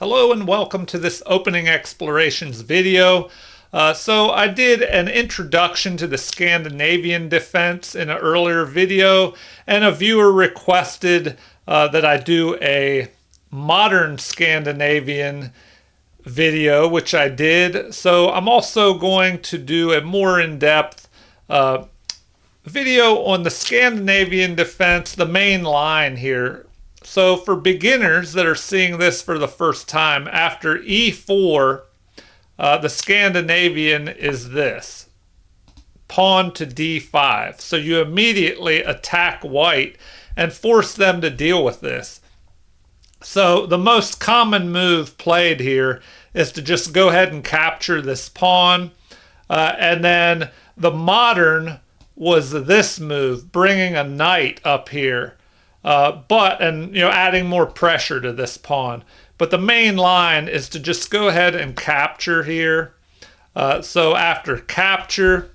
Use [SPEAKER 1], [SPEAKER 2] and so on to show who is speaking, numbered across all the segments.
[SPEAKER 1] Hello and welcome to this opening explorations video. So I did an introduction to the Scandinavian defense in an earlier video, and a viewer requested that I do a modern Scandinavian video, which I did. So I'm also going to do a more in-depth video on the Scandinavian defense, the main line here. So for beginners that are seeing this for the first time, after e4, the Scandinavian is this: pawn to d5. So you immediately attack white and force them to deal with this. So the most common move played here is to just go ahead and capture this pawn. And then the modern was this move, bringing a knight up here. Adding more pressure to this pawn. But the main line is to just go ahead and capture here. So after capture,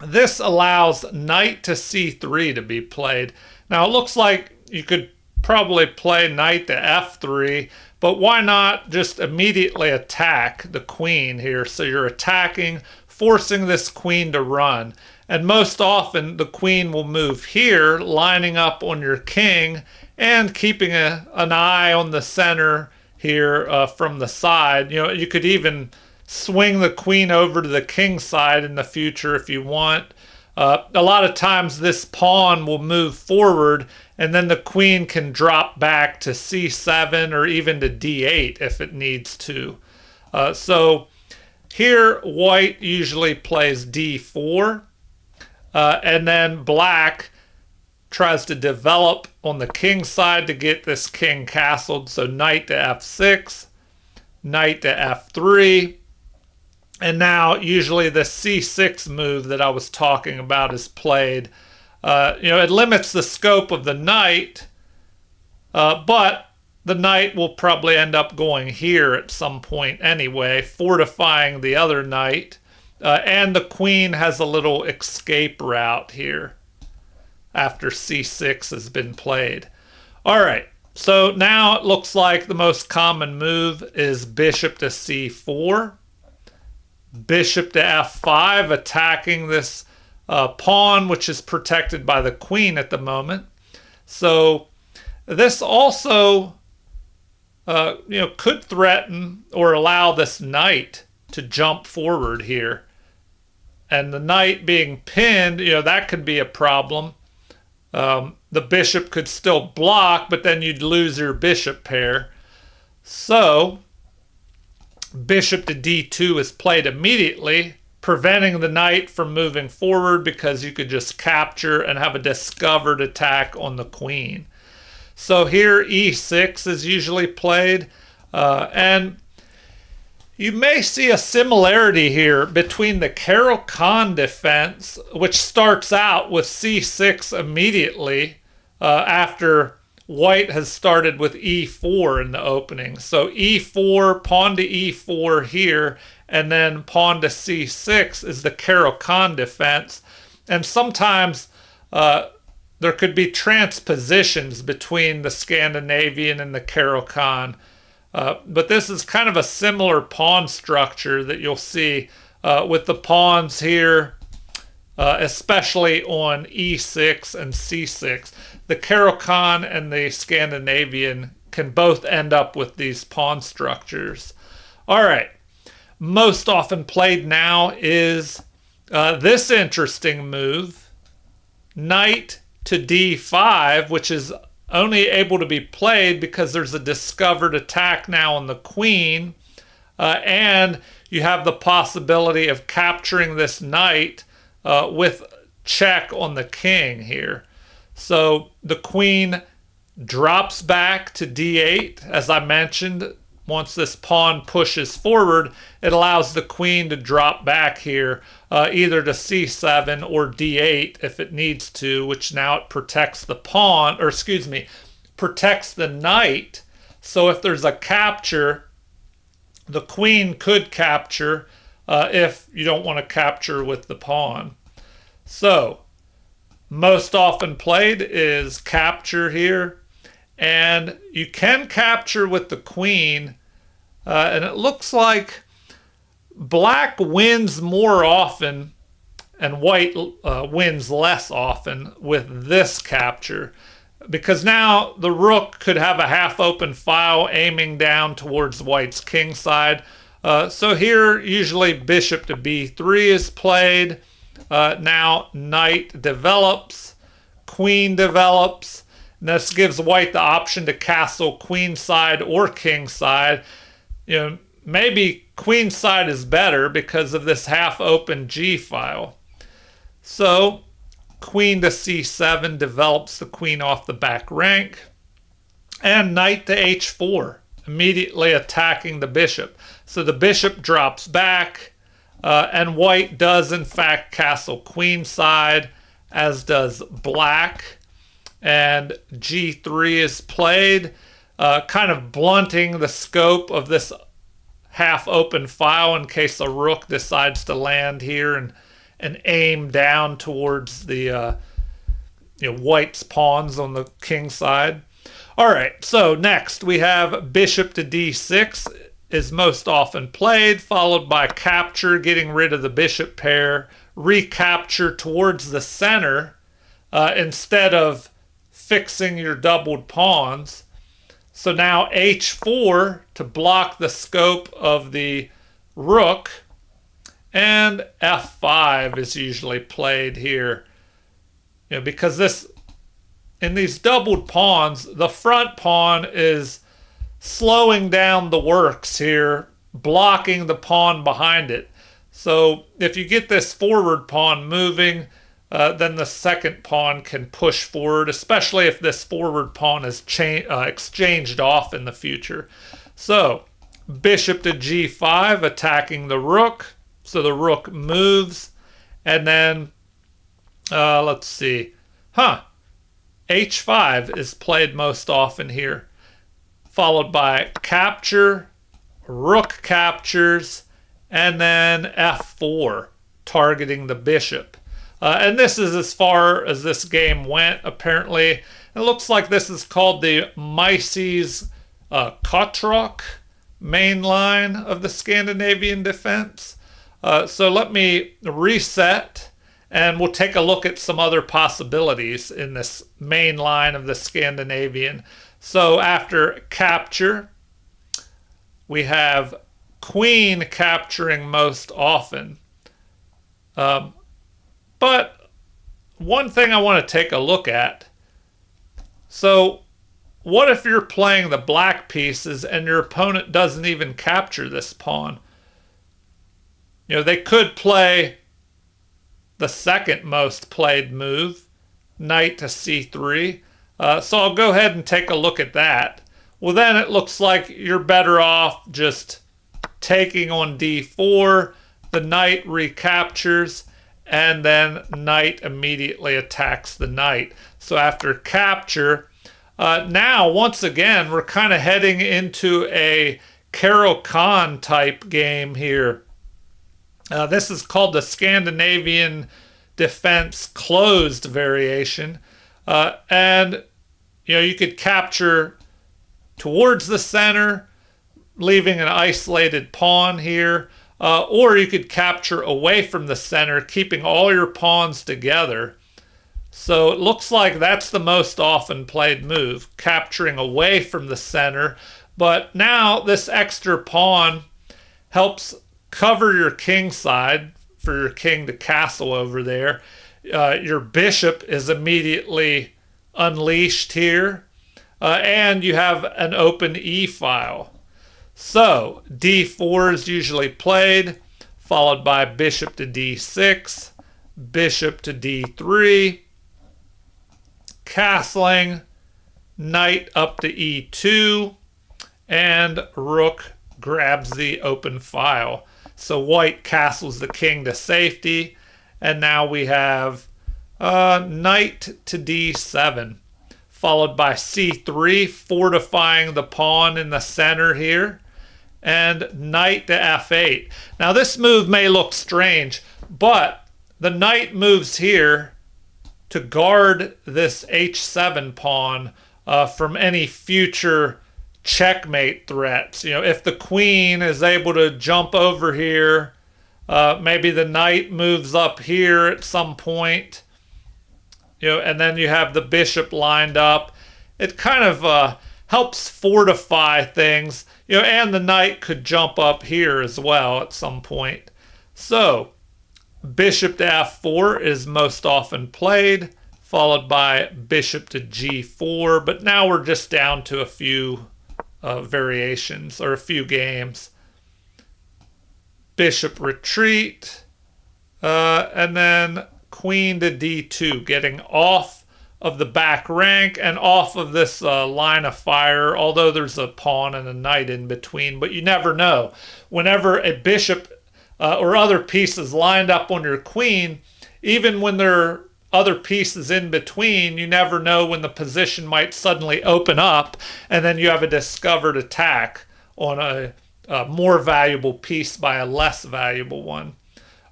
[SPEAKER 1] this allows knight to c3 to be played. Now it looks like you could probably play knight to f3, but why not just immediately attack the queen here? So you're attacking, forcing this queen to run. And most often the queen will move here, lining up on your king and keeping an eye on the center here from the side. You know, you could even swing the queen over to the king side in the future if you want. A lot of times this pawn will move forward and then the queen can drop back to c7 or even to d8 if it needs to. So here white usually plays d4. And then black tries to develop on the king side to get this king castled. So knight to f6, knight to f3. And now usually the c6 move that I was talking about is played. It limits the scope of the knight, but the knight will probably end up going here at some point anyway, fortifying the other knight. And the queen has a little escape route here after c6 has been played. All right, so now it looks like the most common move is bishop to c4, bishop to f5, attacking this pawn, which is protected by the queen at the moment. So this also could threaten or allow this knight to jump forward here. And the knight being pinned, that could be a problem. The bishop could still block, but then you'd lose your bishop pair. So bishop to d2 is played immediately, preventing the knight from moving forward because you could just capture and have a discovered attack on the queen. So here e6 is usually played, and you may see a similarity here between the Caro-Kann defense, which starts out with c6 immediately after white has started with e4 in the opening. So e4, pawn to e4 here, and then pawn to c6 is the Caro-Kann defense. And sometimes there could be transpositions between the Scandinavian and the Caro-Kann. But this is kind of a similar pawn structure that you'll see with the pawns here, especially on e6 and c6. The Caro-Kann and the Scandinavian can both end up with these pawn structures. All right, most often played now is this interesting move, knight to d5, which is only able to be played because there's a discovered attack now on the queen, and you have the possibility of capturing this knight with check on the king here. So the queen drops back to d8, as I mentioned. Once this pawn pushes forward, it allows the queen to drop back here, either to c7 or d8 if it needs to, which now it protects the pawn, protects the knight. So if there's a capture, the queen could capture if you don't want to capture with the pawn. So most often played is capture here. and you can capture with the queen, and it looks like black wins more often and white wins less often with this capture, because now the rook could have a half open file aiming down towards white's king side. So here usually bishop to b3 is played. Now knight develops, queen develops. And this gives white the option to castle queen side or king side. Maybe queen side is better because of this half open g file. So queen to c7 develops the queen off the back rank, and knight to h4, immediately attacking the bishop. So the bishop drops back, and white does in fact castle queen side, as does black, and g3 is played, kind of blunting the scope of this half open file in case a rook decides to land here and aim down towards the white's pawns on the king side. All right, so next we have bishop to d6 is most often played, followed by capture, getting rid of the bishop pair, recapture towards the center instead of fixing your doubled pawns. So now h4 to block the scope of the rook, and f5 is usually played here. Because in these doubled pawns, the front pawn is slowing down the works here, blocking the pawn behind it. So if you get this forward pawn moving, then the second pawn can push forward, especially if this forward pawn is exchanged off in the future. So bishop to g5, attacking the rook. So the rook moves, and then let's see. h5 is played most often here, followed by capture, rook captures, and then f4, targeting the bishop. And this is as far as this game went, apparently. It looks like this is called the Mises Kotrok main line of the Scandinavian Defense. So let me reset, and we'll take a look at some other possibilities in this main line of the Scandinavian. So after capture, we have queen capturing most often. But one thing I want to take a look at. So what if you're playing the black pieces and your opponent doesn't even capture this pawn? They could play the second most played move, knight to c3. So I'll go ahead and take a look at that. Well, then it looks like you're better off just taking on d4. The knight recaptures, and then knight immediately attacks the knight. So after capture, now once again we're kind of heading into a Caro-Kann type game here. This is called the Scandinavian Defense closed variation, and you could capture towards the center, leaving an isolated pawn here. Or you could capture away from the center, keeping all your pawns together. So it looks like that's the most often played move, capturing away from the center. But now this extra pawn helps cover your king side for your king to castle over there. Your bishop is immediately unleashed here. And you have an open e-file. So d4 is usually played, followed by bishop to d6, bishop to d3, castling, knight up to e2, and rook grabs the open file. So white castles the king to safety, and now we have knight to d7, followed by c3, fortifying the pawn in the center here, and knight to f8. Now this move may look strange, but the knight moves here to guard this h7 pawn from any future checkmate threats. You know, if the queen is able to jump over here, maybe the knight moves up here at some point, you know, and then you have the bishop lined up. It kind of helps fortify things, you know, and the knight could jump up here as well at some point. So, bishop to f4 is most often played, followed by bishop to g4, but now we're just down to a few variations or a few games. Bishop retreat, and then queen to d2, getting off of the back rank and off of this line of fire, although there's a pawn and a knight in between, but you never know. Whenever a bishop or other pieces lined up on your queen, even when there are other pieces in between, you never know when the position might suddenly open up and then you have a discovered attack on a more valuable piece by a less valuable one.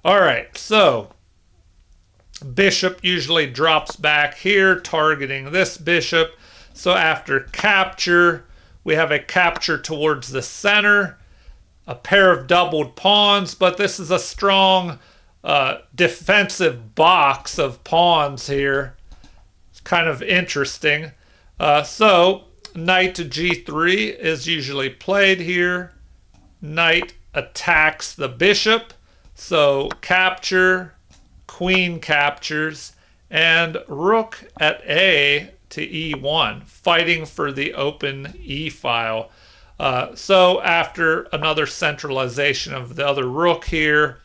[SPEAKER 1] All right, so bishop usually drops back here, targeting this bishop. So after capture, we have a capture towards the center, a pair of doubled pawns, but this is a strong defensive box of pawns here. It's kind of interesting. So knight to g3 is usually played here. Knight attacks the bishop, so capture, queen captures, and rook at a to e1, fighting for the open e file. So after another centralization of the other rook here,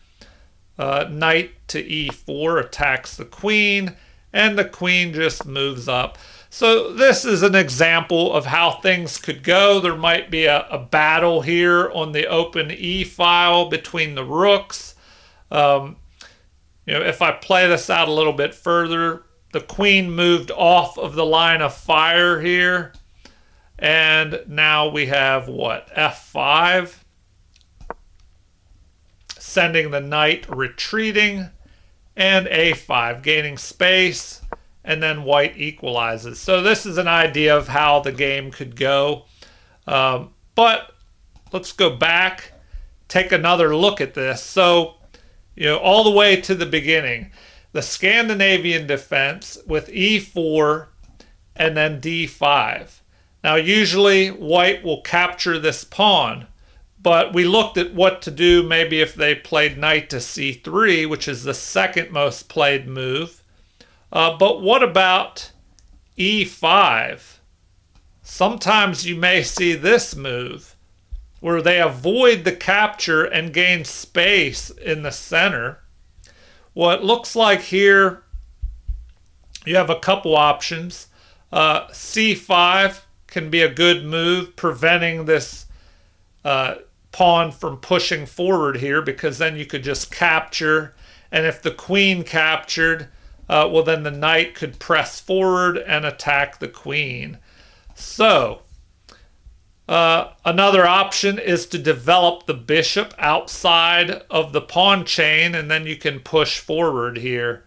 [SPEAKER 1] knight to e4 attacks the queen, and the queen just moves up. So this is an example of how things could go. There might be a battle here on the open e file between the rooks. You know, if I play this out a little bit further, the queen moved off of the line of fire here. And now we have what? f5. Sending the knight retreating. And a5, gaining space. And then white equalizes. So this is an idea of how the game could go. But let's go back, take another look at this. So, you know, all the way to the beginning, the Scandinavian defense with e4 and then d5. Now, usually white will capture this pawn, but we looked at what to do maybe if they played knight to c3, which is the second most played move. But what about e5? Sometimes you may see this move where they avoid the capture and gain space in the center. What looks like here, you have a couple options. c5 can be a good move, preventing this pawn from pushing forward here, because then you could just capture, and if the queen captured, well, then the knight could press forward and attack the queen. So, another option is to develop the bishop outside of the pawn chain, and then you can push forward here.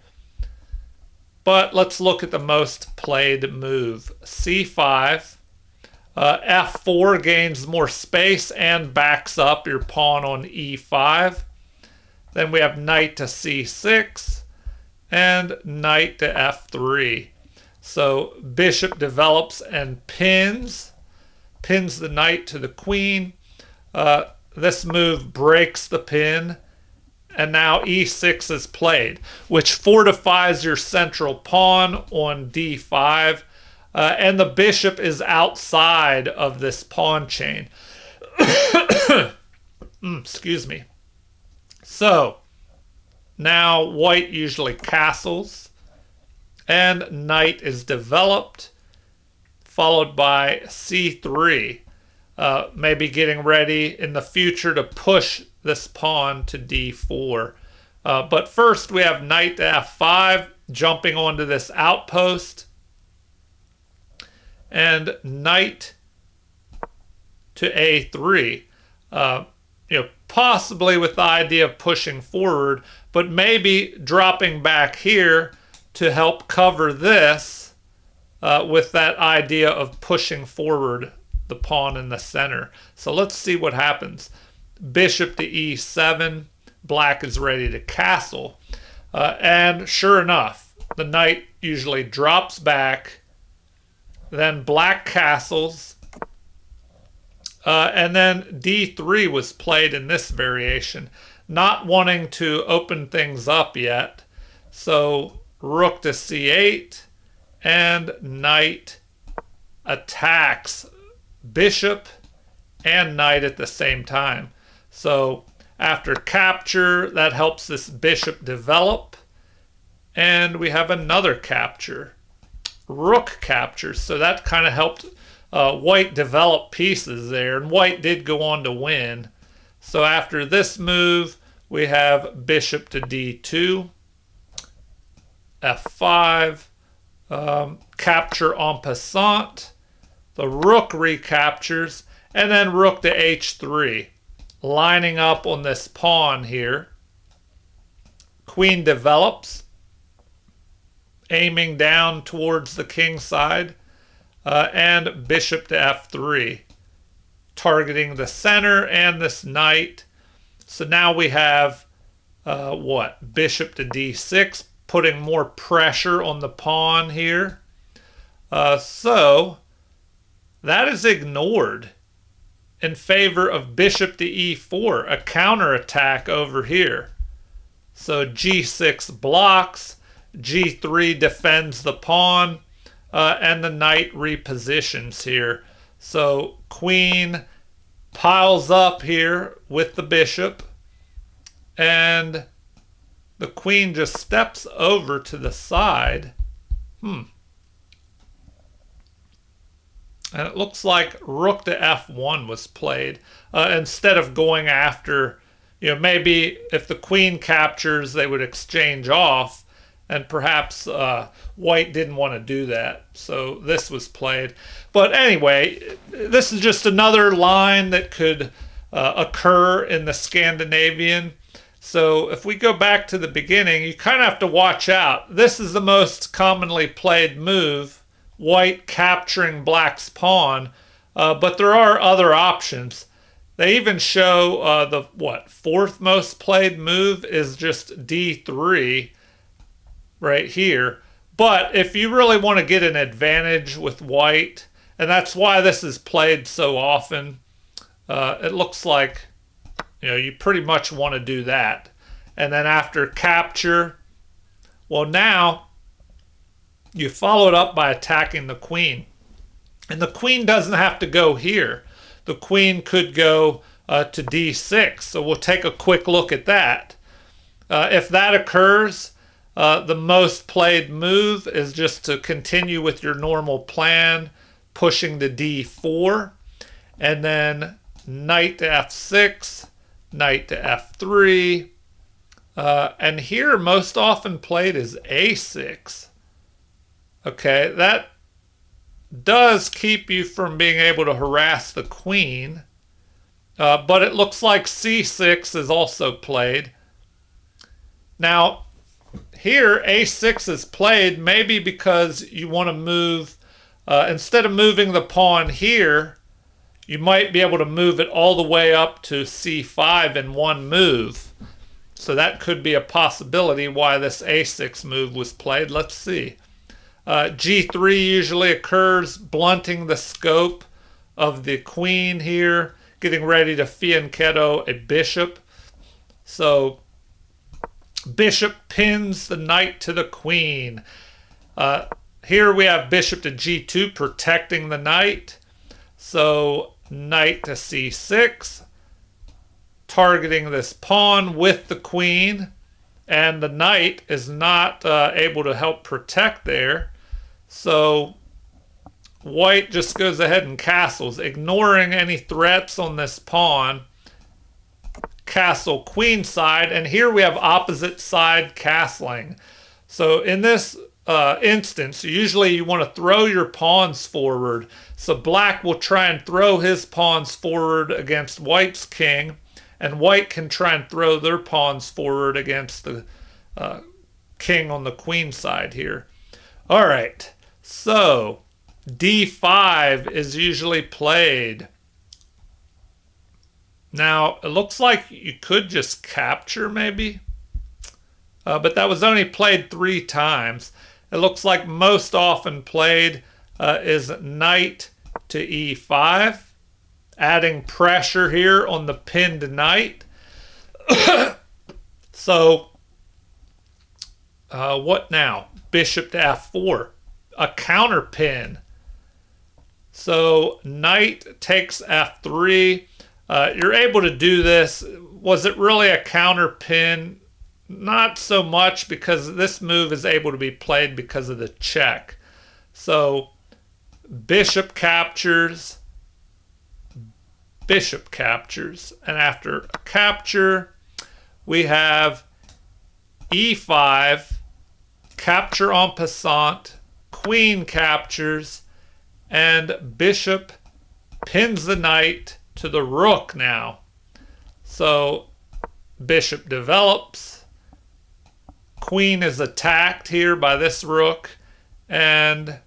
[SPEAKER 1] But let's look at the most played move. c5. f4 gains more space and backs up your pawn on e5. Then we have knight to c6. And knight to f3. So bishop develops and pins the knight to the queen. This move breaks the pin, and now e6 is played, which fortifies your central pawn on d5, and the bishop is outside of this pawn chain. Excuse me. So now white usually castles, and knight is developed, followed by c3, maybe getting ready in the future to push this pawn to d4. But first we have knight to f5, jumping onto this outpost, and knight to a3. You know, possibly with the idea of pushing forward, but maybe dropping back here to help cover this with that idea of pushing forward the pawn in the center. So let's see what happens. Bishop to e7. Black is ready to castle. And sure enough, the knight usually drops back. Then black castles. And then d3 was played in this variation, not wanting to open things up yet. So rook to c8, and knight attacks bishop and knight at the same time. So after capture, that helps this bishop develop, and we have another capture. Rook captures, so that kind of helped white develop pieces there, and white did go on to win. So after this move, we have bishop to d2, f5, capture en passant, the rook recaptures, and then rook to h3, lining up on this pawn here. Queen develops, aiming down towards the king side, and bishop to f3, targeting the center and this knight. So now we have bishop to d6, putting more pressure on the pawn here. So that is ignored in favor of bishop to e4, a counterattack over here. So g6 blocks, g3 defends the pawn, and the knight repositions here. So queen piles up here with the bishop, and the queen just steps over to the side. And it looks like rook to f1 was played instead of going after, maybe if the queen captures, they would exchange off, and perhaps white didn't want to do that. So this was played. But anyway, this is just another line that could occur in the Scandinavian. So if we go back to the beginning, you kind of have to watch out. This is the most commonly played move, white capturing black's pawn, but there are other options. They even show the fourth most played move is just d3 right here. But if you really want to get an advantage with white, and that's why this is played so often, it looks like you pretty much want to do that. And then after capture, well, now you follow it up by attacking the queen. And the queen doesn't have to go here. The queen could go to d6. So we'll take a quick look at that. If that occurs, the most played move is just to continue with your normal plan, pushing to d4, and then knight to f6, knight to f3, and here most often played is a6. Okay, that does keep you from being able to harass the queen, but it looks like c6 is also played. Now, here a6 is played maybe because you want to move, instead of moving the pawn here, you might be able to move it all the way up to c5 in one move. So that could be a possibility why this a6 move was played. Let's see. G3 usually occurs, blunting the scope of the queen here, getting ready to fianchetto a bishop. So bishop pins the knight to the queen. Here we have bishop to g2 protecting the knight. So knight to c6, targeting this pawn with the queen, and the knight is not able to help protect there. So white just goes ahead and castles, ignoring any threats on this pawn. Castle queenside, and here we have opposite side castling. So in this instance, usually you want to throw your pawns forward. So black will try and throw his pawns forward against white's king, and white can try and throw their pawns forward against the king on the queen side here. All right, So d5 is usually played. Now, it looks like you could just capture maybe, but that was only played 3 times. It looks like most often played is knight to e5, adding pressure here on the pinned knight. So, what now? Bishop to f4, a counter pin. So, knight takes f3. You're able to do this. Was it really a counter pin? Not so much, because this move is able to be played because of the check. So bishop captures, and after capture, we have e5, capture en passant, queen captures, and bishop pins the knight to the rook now. So bishop develops, queen is attacked here by this rook, and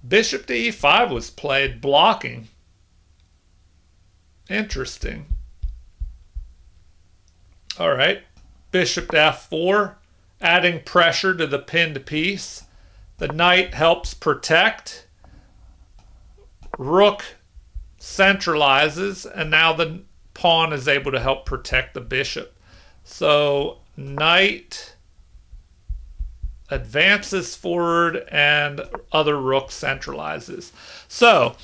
[SPEAKER 1] bishop to e5 was played, blocking. Interesting. All right, bishop to f4, adding pressure to the pinned piece. The knight helps protect. Rook centralizes, and now the pawn is able to help protect the bishop. So knight advances forward and other rook centralizes. So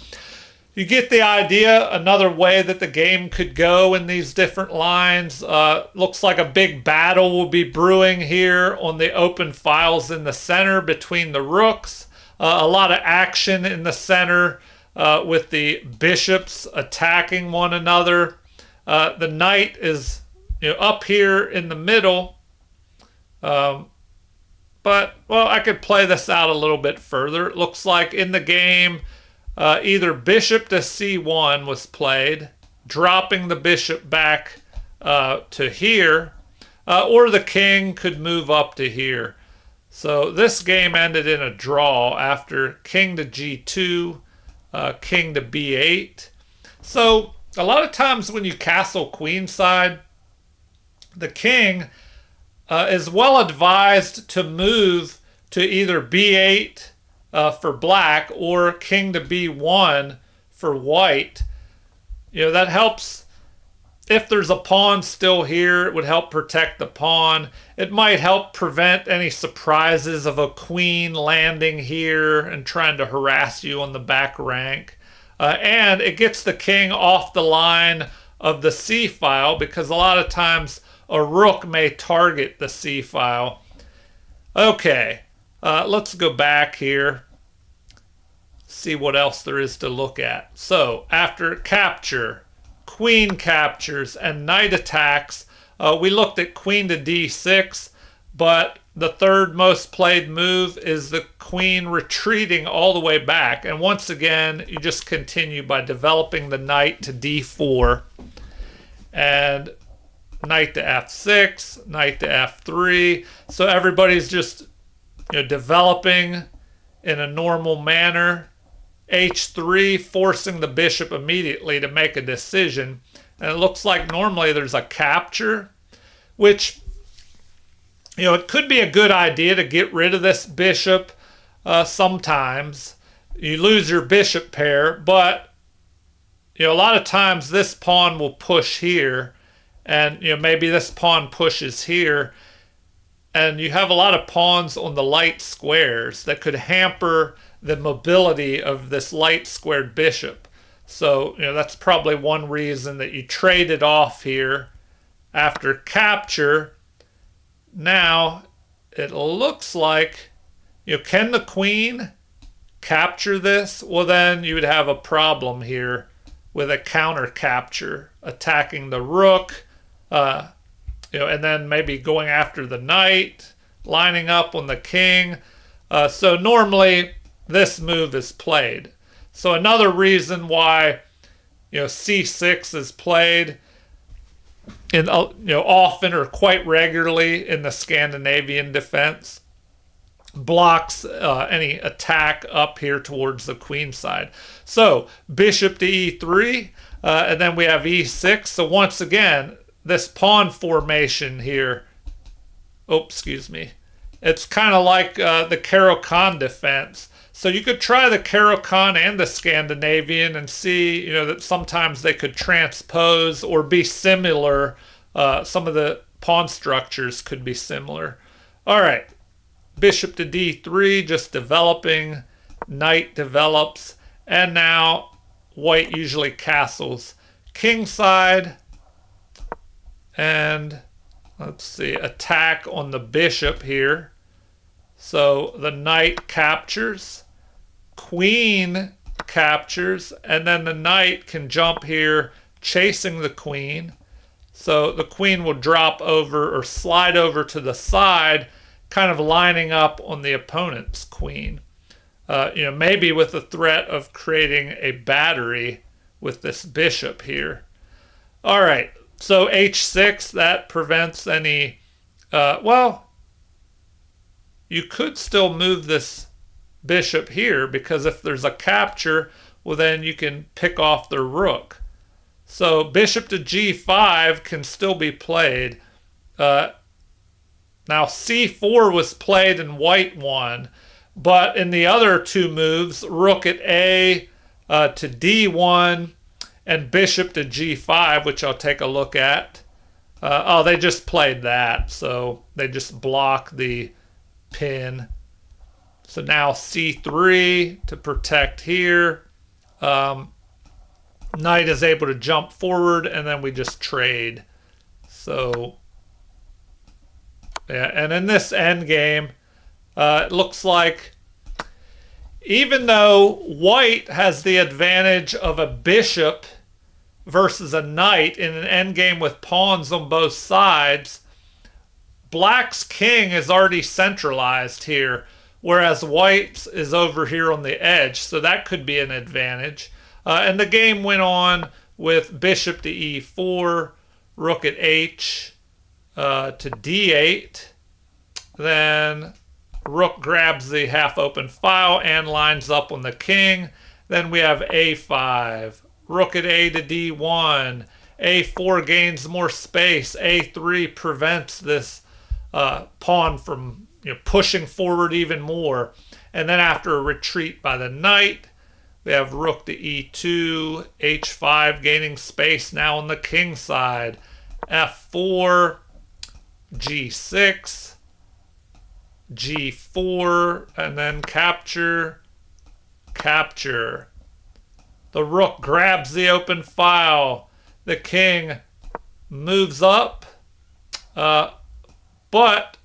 [SPEAKER 1] you get the idea. Another way that the game could go in these different lines. Looks like a big battle will be brewing here on the open files in the center between the rooks. A lot of action in the center with the bishops attacking one another. The knight is up here in the middle. But, well, I could play this out a little bit further. It looks like in the game, either bishop to c1 was played, dropping the bishop back to here, or the king could move up to here. So this game ended in a draw after king to g2, king to b8. So a lot of times when you castle queenside, the king is well advised to move to either b8 for black or king to b1 for white. That helps. If there's a pawn still here, it would help protect the pawn. It might help prevent any surprises of a queen landing here and trying to harass you on the back rank. And it gets the king off the line of the c file, because a lot of times a rook may target the c file. Okay, let's go back here, see what else there is to look at. So after capture, queen captures, and knight attacks, we looked at queen to d6, but the third most played move is the queen retreating all the way back. And once again, you just continue by developing the knight to d4, and knight to f6, knight to f3. So everybody's just developing in a normal manner. h3, forcing the bishop immediately to make a decision. And it looks like normally there's a capture, which, it could be a good idea to get rid of this bishop sometimes. You lose your bishop pair, but a lot of times this pawn will push here, and maybe this pawn pushes here, and you have a lot of pawns on the light squares that could hamper the mobility of this light squared bishop. So that's probably one reason that you trade it off here after capture. Now it looks like, can the queen capture this? Well, then you would have a problem here with a counter capture, attacking the rook, and then maybe going after the knight, lining up on the king. So normally this move is played. So another reason why c6 is played in often or quite regularly in the Scandinavian defense blocks any attack up here towards the queen side. So bishop to e3, and then we have e6. So once again, this pawn formation here, oh, excuse me, it's kind of like the Caro-Kann defense. So you could try the Caro-Kann and the Scandinavian and see, that sometimes they could transpose or be similar. Some of the pawn structures could be similar. All right, bishop to d3, just developing. Knight develops, and now white usually castles king side, and let's see, attack on the bishop here. So the knight captures, queen captures, and then the knight can jump here chasing the queen. So the queen will drop over or slide over to the side, kind of lining up on the opponent's queen. Maybe with the threat of creating a battery with this bishop here. All right, so h6, that prevents any, you could still move this bishop here, because if there's a capture, well, then you can pick off the rook. So bishop to g5 can still be played. Now c4 was played and white won, but in the other two moves, rook at a to d1 and bishop to g5, which I'll take a look at. They just played that, so they just block the pin. So now c3 to protect here. Knight is able to jump forward, and then we just trade. So yeah, and in this endgame, it looks like even though white has the advantage of a bishop versus a knight in an endgame with pawns on both sides, black's king is already centralized here, whereas white's is over here on the edge, so that could be an advantage. And the game went on with bishop to e4, rook at h to d8, then rook grabs the half-open file and lines up on the king. Then we have a5, rook at a to d1, a4 gains more space, a3 prevents this pawn from pushing forward even more. And then after a retreat by the knight, we have rook to e2, h5 gaining space now on the king side, f4, g6, g4, and then capture, capture. The rook grabs the open file. The king moves up, but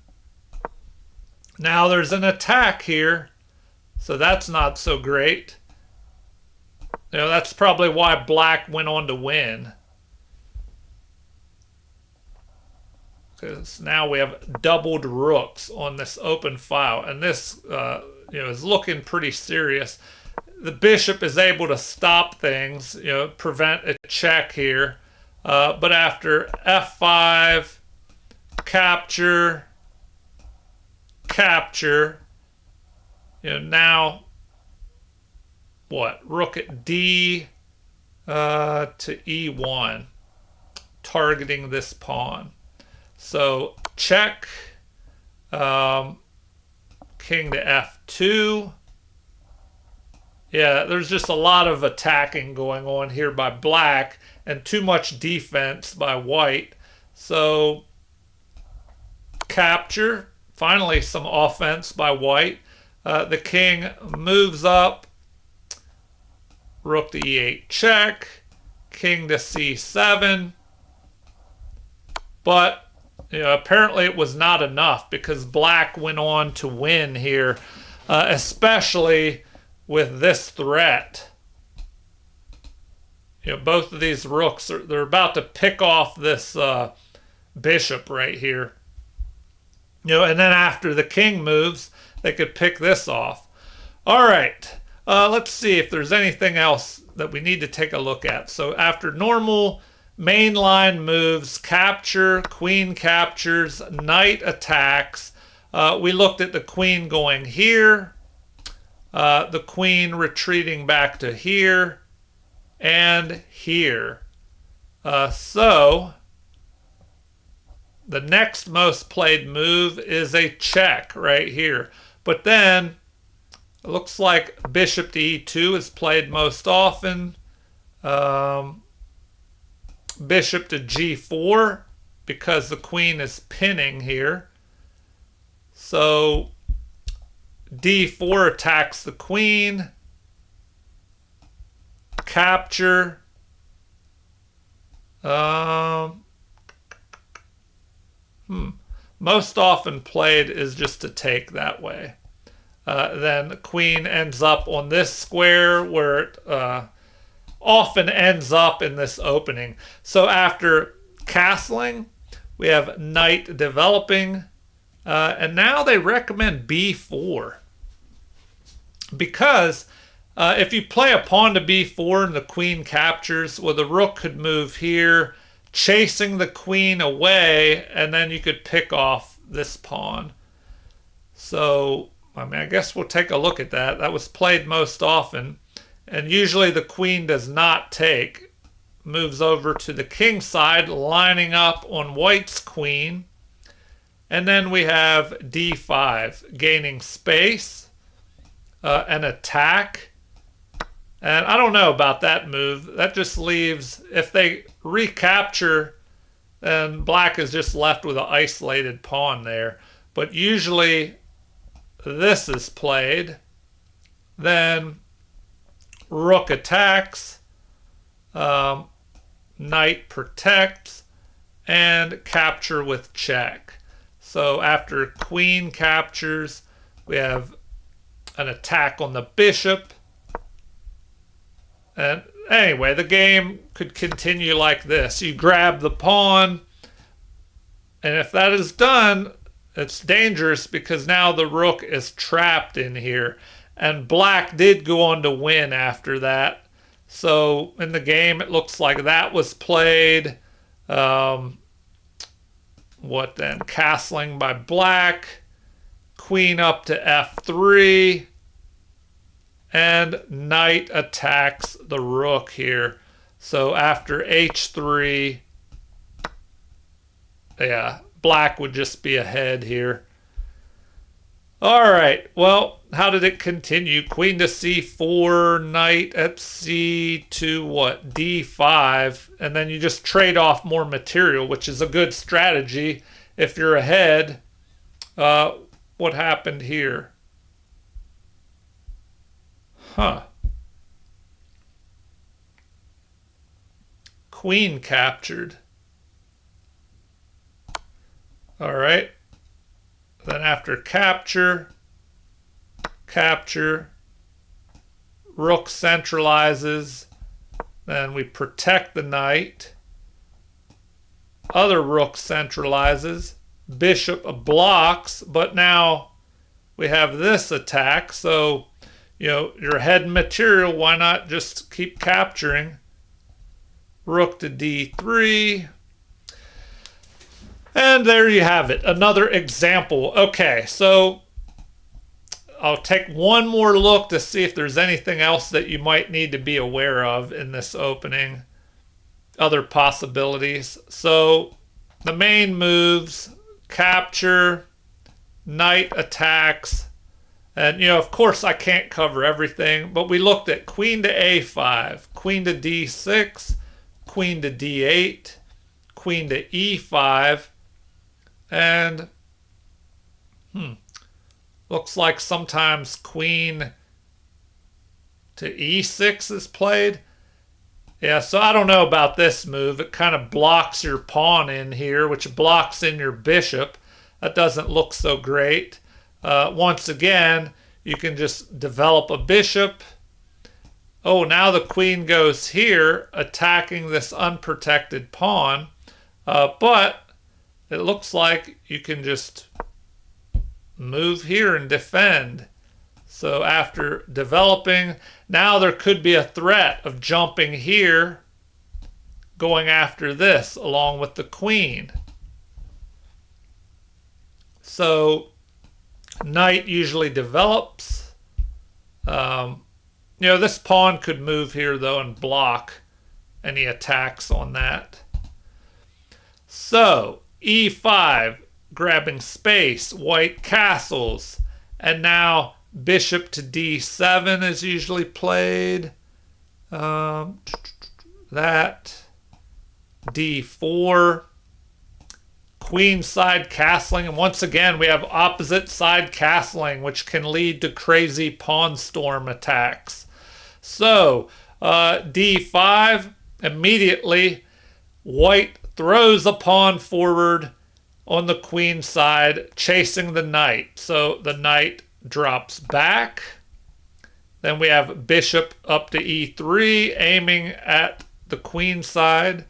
[SPEAKER 1] now there's an attack here, so that's not so great. That's probably why black went on to win. Because now we have doubled rooks on this open file, and this is looking pretty serious. The bishop is able to stop things, prevent a check here, but after f5, capture, capture, now what? Rook at d to e1, targeting this pawn. So check, king to f2. Yeah, there's just a lot of attacking going on here by black and too much defense by white. So capture, finally some offense by white. The king moves up, rook to e8 check, king to c7. But apparently it was not enough, because black went on to win here, especially with this threat. Both of these rooks, they're about to pick off this bishop right here. And then after the king moves, they could pick this off. All right, let's see if there's anything else that we need to take a look at. So after normal mainline moves, capture, queen captures, knight attacks, We looked at the queen going here, the queen retreating back to here, and here. So the next most played move is a check right here. But then it looks like bishop to e2 is played most often. Bishop to g4 because the queen is pinning here. So d4 attacks the queen. Capture. Most often played is just to take that way. Then the queen ends up on this square where it often ends up in this opening. So after castling, we have knight developing. And now they recommend b4. Because if you play a pawn to b4 and the queen captures, well, the rook could move here, chasing the queen away, and then you could pick off this pawn. So, I mean, I guess we'll take a look at that. That was played most often. And usually the queen does not take. Moves over to the king side, lining up on white's queen. And then we have d5, gaining space, an attack. And I don't know about that move. That just leaves, if they recapture, then black is just left with an isolated pawn there. But usually this is played. Then rook attacks, knight protects, and capture with check. So after queen captures, we have an attack on the bishop. And anyway, the game could continue like this. You grab the pawn, and if that is done, it's dangerous because now the rook is trapped in here. And black did go on to win after that. So in the game, it looks like that was played. What then? Castling by black. Queen up to f3. And knight attacks the rook here. So after h3, yeah, black would just be ahead here. All right, well, how did it continue? Queen to c4, knight at c2, what, d5, and then you just trade off more material, which is a good strategy if you're ahead. What happened here? Queen captured. All right. Then after capture, rook centralizes, then we protect the knight, other rook centralizes, bishop blocks, but now we have this attack, so, you know, you're ahead in material, why not just keep capturing? Rook to d3, and there you have it, another example. Okay, so I'll take one more look to see if there's anything else that you might need to be aware of in this opening. Other possibilities. So the main moves, capture, knight attacks, and, you know, of course I can't cover everything, but we looked at queen to a5, queen to d6, queen to d8, queen to e5, and looks like sometimes queen to e6 is played. Yeah, so I don't know about this move. It kind of blocks your pawn in here, which blocks in your bishop. That doesn't look so great. Once again, you can just develop a bishop. Oh, now the queen goes here, attacking this unprotected pawn. But it looks like you can just move here and defend. So after developing, now there could be a threat of jumping here, going after this along with the queen. So Knight usually develops. This pawn could move here, though, and block any attacks on that. So, e5, grabbing space, white castles. And now bishop to d7 is usually played. That. d4. Queen side castling. And once again, we have opposite side castling, which can lead to crazy pawn storm attacks. So, d5, immediately, white throws a pawn forward on the queen side, chasing the knight. So the knight drops back. Then we have bishop up to e3, aiming at the queen side.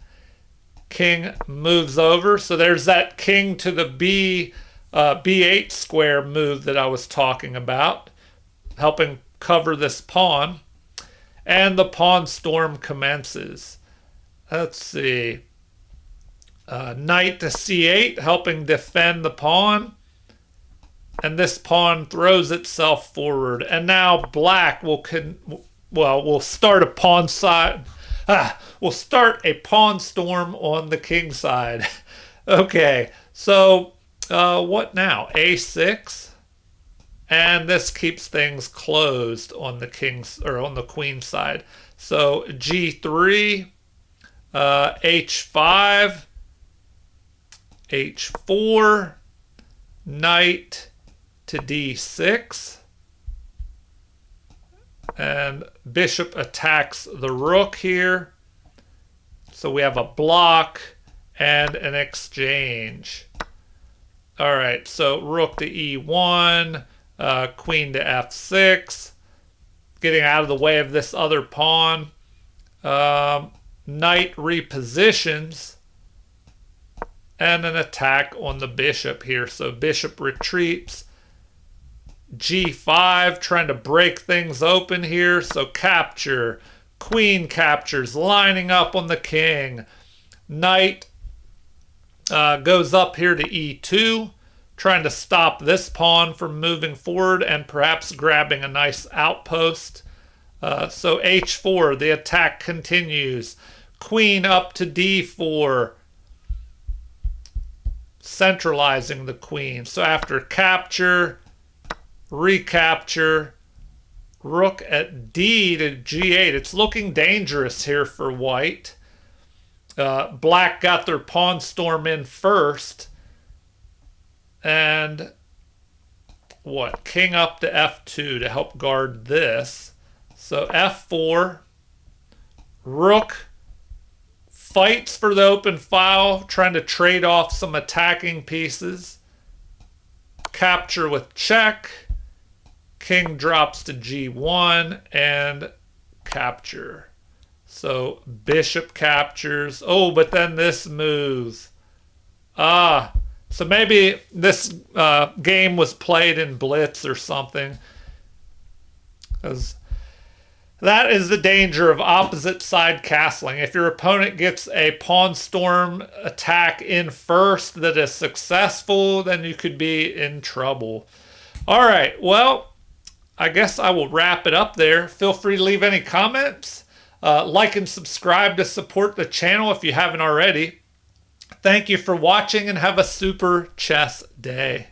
[SPEAKER 1] King moves over. So there's that king to the b8 square move that I was talking about, helping cover this pawn. And the pawn storm commences. Let's see. Knight to c8, helping defend the pawn. And this pawn throws itself forward. And now black will start a pawn side. We'll start a pawn storm on the king side. Okay, so what now? a6. And this keeps things closed on the on the queen side. So g3, h5, h4, knight to d6, and bishop attacks the rook here. So we have a block and an exchange. All right, so rook to e1, queen to f6, getting out of the way of this other pawn. Knight repositions, and an attack on the bishop here. So bishop retreats. g5, trying to break things open here. So capture, queen captures, lining up on the king. Knight goes up here to e2, trying to stop this pawn from moving forward and perhaps grabbing a nice outpost. So h4, the attack continues. Queen up to d4, centralizing the queen. So after capture, recapture, rook at d to g8. It's looking dangerous here for white. Black got their pawn storm in first. And what? King up to f2 to help guard this. So f4, rook fights for the open file, trying to trade off some attacking pieces. Capture with check. King drops to g1 and capture. So bishop captures. Oh, but then this moves. So maybe this game was played in blitz or something. Because that is the danger of opposite side castling. If your opponent gets a pawn storm attack in first that is successful, then you could be in trouble. All right, well, I guess I will wrap it up there. Feel free to leave any comments. Like and subscribe to support the channel if you haven't already. Thank you for watching and have a super chess day.